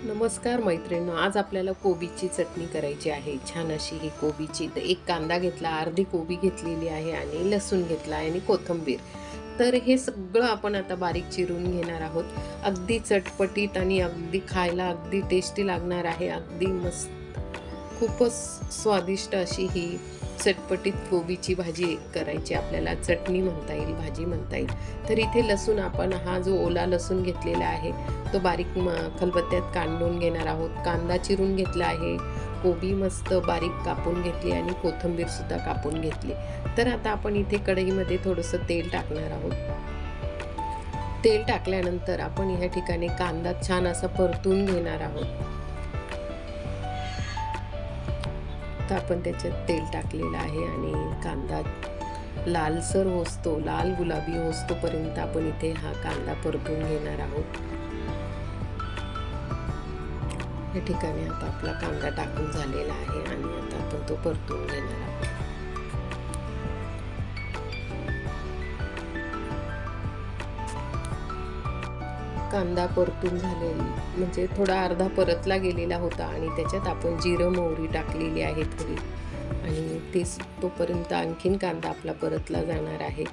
नमस्कार मैत्रिणींनो, आज आपल्याला कोबीची चटणी करायची आहे. छान अशी ही कोबीची. तर एक कांदा घेतला, अर्धी कोबी घेतलेली आहे आणि लसूण घेतला आहे आणि कोथिंबीर. तर हे सगळं आपण आता बारीक चिरून घेणार आहोत. अगदी चटपटीत आणि अगदी खायला अगदी टेस्टी लागणार आहे. अगदी मस्त, खूपच स्वादिष्ट अशी ही चटपटीत कोबीची भाजी करायची आपल्याला. चटणी म्हणता येईल, भाजी म्हणता येईल. तर इथे लसूण, आपण हा जो ओला लसूण घेतलेला आहे तो बारीक खलबत्त्यात काढून घेणार आहोत. कांदा चिरून घेतला आहे, कोबी मस्त बारीक कापून घेतली आणि कोथिंबीर सुद्धा कापून घेतली. तर आता आपण इथे कढईमध्ये थोडंसं तेल टाकणार आहोत. तेल टाकल्यानंतर आपण ह्या ठिकाणी कांदा छान असा परतून घेणार आहोत. तर आपण त्याच्यात तेल टाकलेलं आहे आणि कांदा लालसर होतो, लाल गुलाबी होतोपर्यंत आपण इथे हा कांदा परतून घेणार आहोत. या ठिकाणी आता आपला कांदा टाकून झालेला आहे आणि आता आपण तो परतून घेणार आहोत. कांदा परतून झालेला म्हणजे थोडा अर्धा परतला गेलेला होता आणि त्याच्यात आपण जिरं मोहरी टाकलेली आहे थोडी, आणि तेच तोपर्यंत आणखीन कांदा आपला परतला जाणार आहे.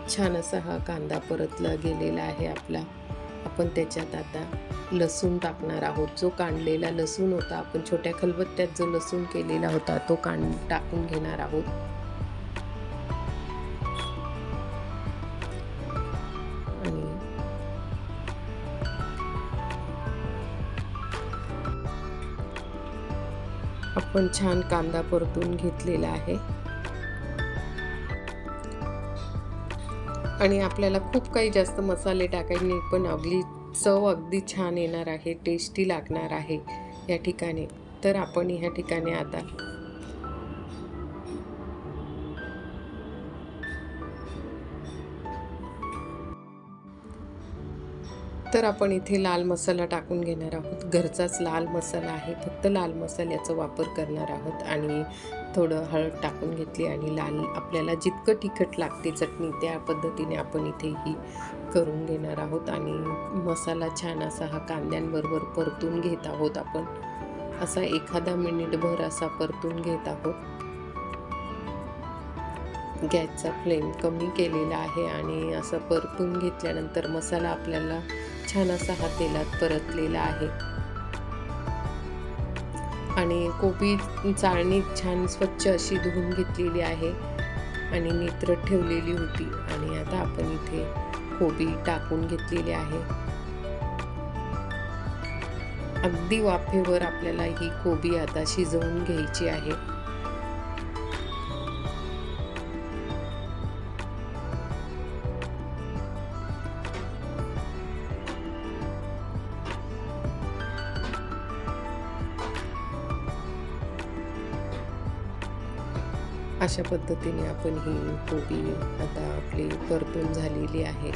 छान असा हा कांदा परतला गेलेला आहे आपला. आपण त्याच्यात आता लसूण टाकणार आहोत. जो काढलेला लसूण होता, आपण छोट्या खलबत्त्यात जो लसूण केलेला होता तो टाकून घेणार आहोत. आणि आपण छान कांदा परतून घेतलेला आहे आणि आपल्याला खूप काही जास्त मसाले टाकायचे नाही, पण आपली चव अगदी छान येणार आहे, टेस्टी लागणार आहे या ठिकाणी. तर आपण ह्या ठिकाणी आता आपण इथे लाल मसाला टाकून घेणार आहोत. घरचाच लाल मसाला आहे, फक्त लाल मसाल्याचा वापर करणार आहोत. आणि थोडं हळद टाकून घेतली आणि लाल, आपल्याला जितकं तिखट लागते चटणी त्या पद्धतीने आपण इथे ही करून घेणार आहोत. आणि मसाला छान असा हा कांद्यांबरोबर परतून घेत आहोत आपण. असा एखादा मिनिटभर असा परतून घेत आहोत. गॅसचा फ्लेम कमी केलेला आहे आणि असं परतून घेतल्यानंतर मसाला आपल्याला छान असा हा तेलात परतलेला आहे. आणि कोबी चाळणी छान स्वच्छ अशी धुवून घेतलेली आहे आणि नितरत ठेवलेली होती. आणि आता आपण इथे कोबी टाकून घेतलेली आहे. अगदी वाफेवर आपल्याला ही कोबी आता शिजवून घ्यायची आहे. अशा पद्धतीने आपण ही कोबी आता आपली परतून झालेली आहे.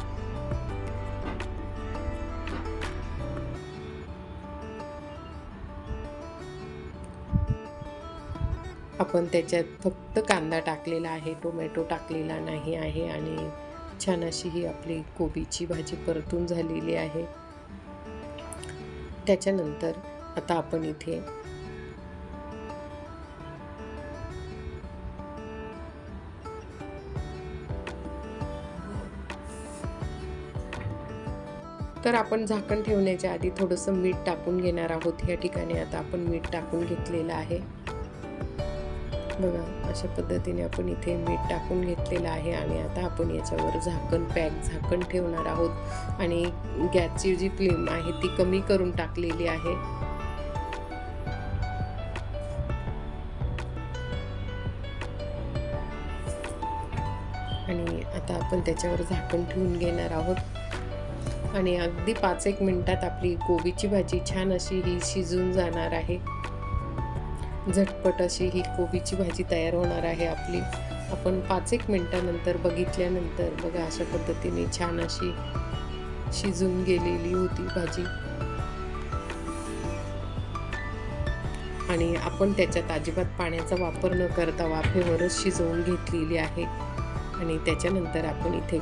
आपण त्याच्यात फक्त कांदा टाकलेला आहे, टोमॅटो टाकलेला नाही आहे. आणि छान अशी ही आपली कोबीची भाजी परतून झालेली आहे. त्याच्यानंतर आता आपण इथे आपण झाकण ठेवण्याच्या आधी थोडंसं मीठ टाकून घेणार आहोत. या ठिकाणी आता आपण मीठ टाकून घेतलेलं आहे. बघा, अशा पद्धतीने आपण इथे मीठ टाकून घेतलेलं आहे. आणि आता आपण याच्यावर झाकण ठेवणार आहोत. आणि गॅसची जी फ्लेम आहे ती कमी करून टाकलेली आहे. आणि आता आपण त्याच्यावर झाकण ठेवून घेणार आहोत. आणि अगदी 5-1 मिनिटात आपली कोबीची भाजी छान अशी ही शिजून जाणार आहे. झटपट अशी ही कोबीची भाजी तयार होणार आहे आपली. आपण 5-1 मिनिटानंतर बघितल्यानंतर बघा, अशा पद्धतीने छान अशी शिजून गेलेली होती भाजी. आणि आपण त्याच्यात अजिबात पाण्याचा वापर न करता वाफेवरच शिजवून घेतलेली आहे. आणि त्याच्यानंतर आपण इथे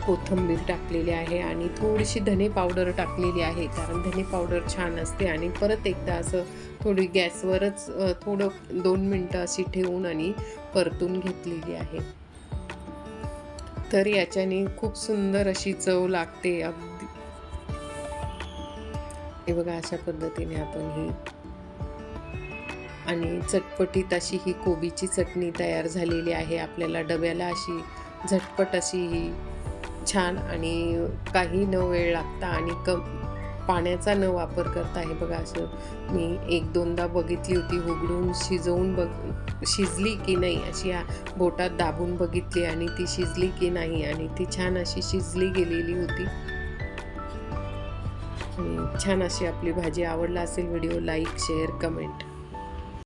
कोथिंबीर टाकलेली आहे आणि थोडीशी धने पावडर टाकलेली आहे, कारण धने पावडर छान असते. आणि परत एकदा असं थोडी गॅसवरच थोडं 2 मिनटं अशी ठेवून आणि परतून घेतलेली आहे. तर याच्याने खूप सुंदर अशी चव लागते अगदी. हे बघा, अशा पद्धतीने आपण ही आणि चटपटीत अशी ही कोबीची चटणी तयार झालेली आहे. आपल्याला डब्याला अशी झटपट अशी ही छान आणि काही न वेळ लागता आणि पाण्याचा न वापर करता, हे बघा असं मी 1-2दा बघितली होती उघडून शिजवून शिजली की नाही अशी बोटात दाबून बघितली आणि ती शिजली की नाही, आणि ती छान अशी शिजली गेलेली होती. आणि छान अशी आपली भाजी. आवडला असेल व्हिडिओ लाईक, शेअर, कमेंट.